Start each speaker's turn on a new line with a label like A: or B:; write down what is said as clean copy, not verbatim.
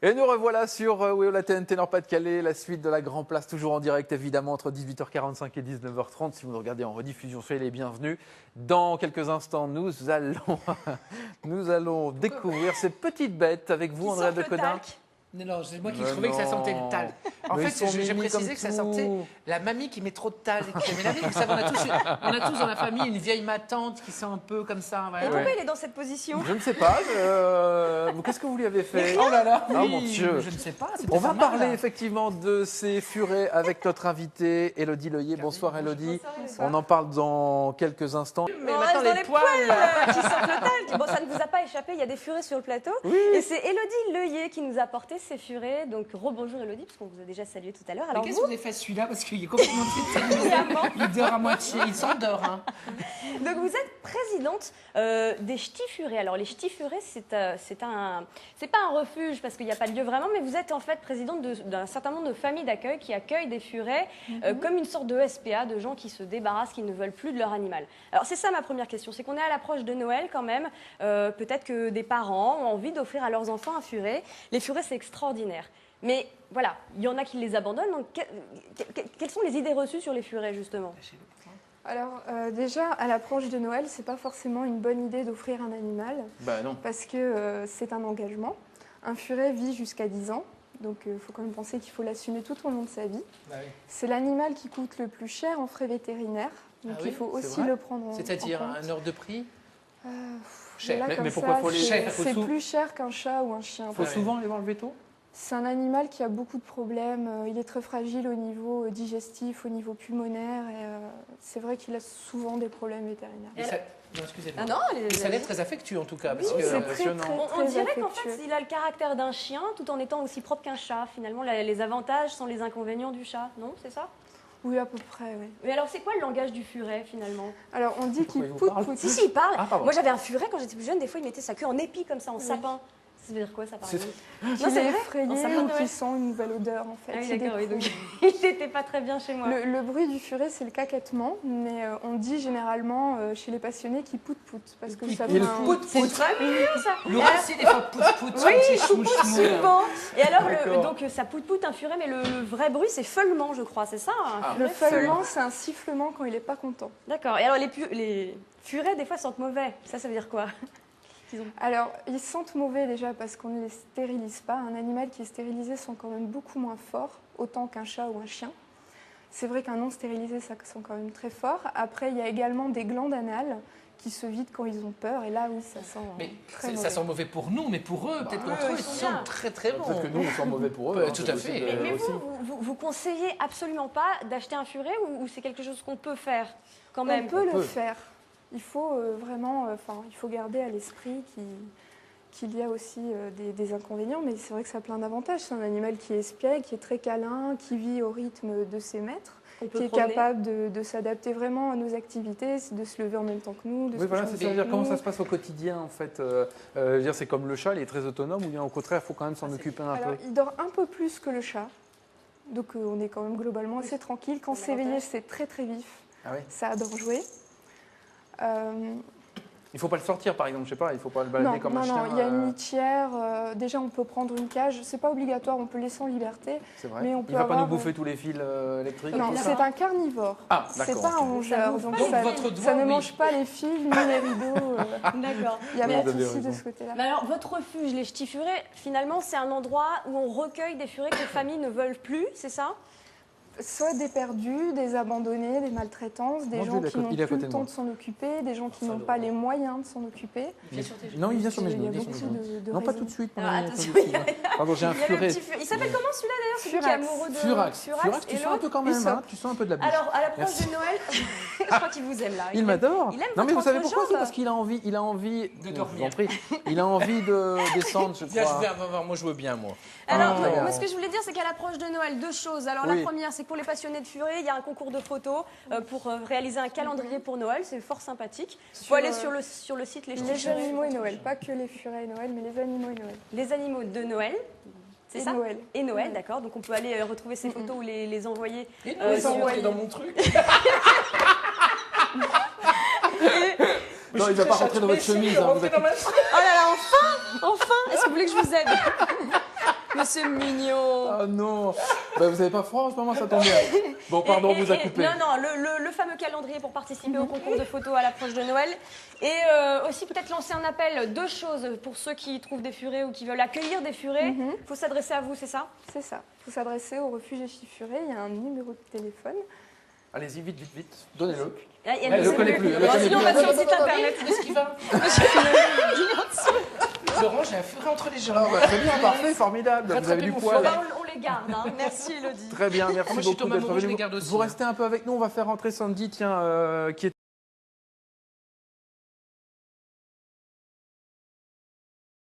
A: Et nous revoilà sur la TNT Nord-Pas-de-Calais, la suite de la Grand Place, toujours en direct évidemment entre 18h45 et 19h30. Si vous nous regardez en rediffusion, soyez les bienvenus. Dans quelques instants, nous allons découvrir ces petites bêtes avec vous, Andrea Decodin.
B: Non, c'est moi qui trouvais que ça sentait le talc. En fait, j'ai précisé que ça sentait la mamie qui met trop de talc. Mais la vie, vous savez, on a tous dans la famille une vieille matante qui sent un peu comme ça.
C: Et pourquoi il est dans cette position?
A: Je ne sais pas. Qu'est-ce que vous lui avez fait?
B: Oh là là,
A: oui, oh mon Dieu.
B: Je ne sais pas.
A: On va parler effectivement de ces furets avec notre invitée Élodie Leuillet. Bonsoir Élodie.
C: Bonsoir.
A: On en parle dans quelques instants.
C: Mais maintenant les poils qui sentent le talc. Bon, ça ne vous a pas échappé, il y a des furets sur le plateau.
A: Oui.
C: Et c'est Élodie Leuillet qui nous a apporté ces furets. Donc rebonjour Élodie, parce qu'on vous a déjà salué tout à l'heure.
B: Alors qu'est-ce que vous avez fait celui-là? Parce qu'il est complètement il dort à moitié, il s'endort. Hein.
C: Donc vous êtes présidente des Ch'tis Furets. Alors les Ch'tis Furets, c'est pas un refuge parce qu'il n'y a pas de lieu vraiment, mais vous êtes en fait présidente d'un certain nombre de familles d'accueil qui accueillent des furets comme une sorte de SPA, de gens qui se débarrassent, qui ne veulent plus de leur animal. Alors c'est ça ma première question, c'est qu'on est à l'approche de Noël quand même. Peut-être que des parents ont envie d'offrir à leurs enfants un furet. Les furets, c'est extraordinaire. Mais voilà, il y en a qui les abandonnent. Donc, quelles sont les idées reçues sur les furets, justement?
D: Alors, déjà, à l'approche de Noël, c'est pas forcément une bonne idée d'offrir un animal.
A: Bah non.
D: Parce que c'est un engagement. Un furet vit jusqu'à 10 ans. Donc, il faut quand même penser qu'il faut l'assumer tout au long de sa vie. Bah oui. C'est l'animal qui coûte le plus cher en frais vétérinaires. Donc, il faut aussi le prendre en compte.
B: C'est-à-dire un heure de prix
D: cher.
A: Mais pourquoi faut les cher?
D: C'est plus cher qu'un chat ou un chien.
A: Il faut souvent aller voir le véto?
D: C'est un animal qui a beaucoup de problèmes. Il est très fragile au niveau digestif, au niveau pulmonaire. Et c'est vrai qu'il a souvent des problèmes vétérinaires.
B: Non, excusez-moi.
C: Ah non,
B: ça a l'air très affectueux en tout cas. Parce
D: oui,
B: que
D: c'est impressionnant.
C: On dirait qu'en fait, il a le caractère d'un chien tout en étant aussi propre qu'un chat. Finalement, les avantages sont les inconvénients du chat, non? C'est ça?
D: Oui, à peu près, oui.
C: Mais alors, c'est quoi le langage du furet, finalement?
D: Alors, on dit qu'il pout.
C: Si, il parle. Moi, j'avais un furet quand j'étais plus jeune. Des fois, il mettait sa queue en épi, comme ça, en sapin. Ça veut dire quoi, ça, par exemple?
D: Non, c'est effrayé ou qui sent une nouvelle odeur, en fait.
C: Ah oui, d'accord, oui, donc il n'était pas très bien chez moi.
D: Le bruit du furet, c'est le caquettement, mais on dit généralement chez les passionnés qu'il pout-pout. Parce que ça fait
C: C'est très mignon, ça.
B: Nous aussi, des fois, pout-pout.
C: Oui, souvent. Et alors, donc, ça pout-pout, un furet, mais le vrai bruit, c'est feulement, je crois, c'est ça?
D: Le feulement, c'est un sifflement quand il n'est pas content.
C: D'accord. Et alors, les furets, des fois, sentent mauvais. Ça veut dire quoi?
D: Alors, ils sentent mauvais déjà parce qu'on ne les stérilise pas. Un animal qui est stérilisé sent quand même beaucoup moins fort, autant qu'un chat ou un chien. C'est vrai qu'un non stérilisé, ça sent quand même très fort. Après, il y a également des glandes anales qui se vident quand ils ont peur. Et là, oui, ça sent très mauvais.
B: Ça sent mauvais pour nous, mais pour eux, peut-être qu'entre eux, ils sentent très très bon.
A: Peut-être que nous, on sent mauvais pour eux.
B: Tout à fait.
C: Mais vous conseillez absolument pas d'acheter un furet ou c'est quelque chose qu'on peut faire quand même?
D: On peut le faire. Il faut vraiment, il faut garder à l'esprit qu'il y a aussi des inconvénients, mais c'est vrai que ça a plein d'avantages. C'est un animal qui est espiègle, qui est très câlin, qui vit au rythme de ses maîtres, qui est capable de s'adapter vraiment à nos activités, de se lever en même temps que nous.
A: Oui, voilà, c'est-à-dire comment ça se passe au quotidien en fait. C'est comme le chat, il est très autonome, ou bien au contraire, il faut quand même s'en occuper un peu.
D: Il dort un peu plus que le chat, donc on est quand même globalement assez tranquille. Quand c'est éveillé, c'est très très vif.
A: Ah oui.
D: Ça adore jouer.
A: Il ne faut pas le sortir, par exemple, je sais pas, il ne faut pas le balader comme un chien.
D: Non, il y a une litière. Déjà, on peut prendre une cage. C'est pas obligatoire, on peut laisser en liberté.
A: C'est vrai.
D: Mais on peut
A: il ne va pas nous bouffer tous les fils électriques.
D: Non, c'est un carnivore.
A: Ah, d'accord.
D: C'est pas un rongeur. Donc ça ne mange pas les fils ni les rideaux.
C: D'accord.
D: Il n'y a pas de souci de ce côté-là.
C: Mais alors, votre refuge, les Ch'tis Furets, finalement, c'est un endroit où on recueille des furets que les familles ne veulent plus, c'est ça?
D: Soit des perdus, des abandonnés, des maltraitances, des gens qui n'ont plus le temps de s'en occuper, des gens qui n'ont pas les moyens de s'en occuper.
A: Non, il vient sur mes genoux. Non, pas tout de suite. Pardon, j'ai un furet.
C: Il s'appelle comment celui-là d'ailleurs? Celui qui est amoureux de
A: Furax. Furax, tu sens un peu quand même, hein, tu sens un peu de la bouche.
C: Alors, à l'approche de Noël, je crois qu'il vous aime là.
A: Il m'adore.
C: Non,
A: mais vous savez pourquoi? C'est parce qu'il a envie
B: de dormir.
A: Il a envie de descendre, je crois.
B: Moi, je veux bien, moi.
C: Alors, moi, ce que je voulais dire, c'est qu'à l'approche de Noël, deux choses. Alors, la première, c'est pour les passionnés de furets, il y a un concours de photos pour réaliser un calendrier pour Noël. C'est fort sympathique. Il faut aller sur le site
D: Les animaux et Noël, pas que les furets et Noël, mais les animaux et Noël.
C: Les animaux de Noël. C'est ça?
D: Noël.
C: Et Noël, d'accord. Donc on peut aller retrouver ces photos ou les envoyer.
B: Et les envoyer dans mon truc.
A: Non, Non, il va pas rentrer dans votre chemise. Hein,
C: Oh là là, enfin, est-ce que vous voulez que je vous aide? Monsieur Mignon.
A: Ah non. Bah, vous avez pas froid en ce moment, ça tombe bien. Bon, pardon, on vous a coupé.
C: Non, le fameux calendrier pour participer au concours de photos à l'approche de Noël. Et aussi peut-être lancer un appel, 2 choses pour ceux qui trouvent des furets ou qui veulent accueillir des furets. Il faut s'adresser à vous, c'est ça?
D: C'est ça. Il faut s'adresser au refuge des Chifurés. Il y a un numéro de téléphone.
A: Allez-y, vite, donnez-le.
C: Elle
A: ne le connaît plus.
C: Sinon, on va sur le site internet.
B: Où est-ce qu'il va Laurent, j'ai un furet entre les jambes.
A: Ah, bah, très bien, parfait, formidable. Vous avez du
B: Rattrapez mon
A: poil.
C: On les garde. Hein. Merci, Elodie.
A: Très bien, merci
B: Moi, je suis
A: beaucoup
B: Thomas
A: d'être
B: Moreau, je
A: venu.
B: les garde aussi.
A: Vous restez un peu avec nous, on va faire rentrer Sandy, tiens, qui est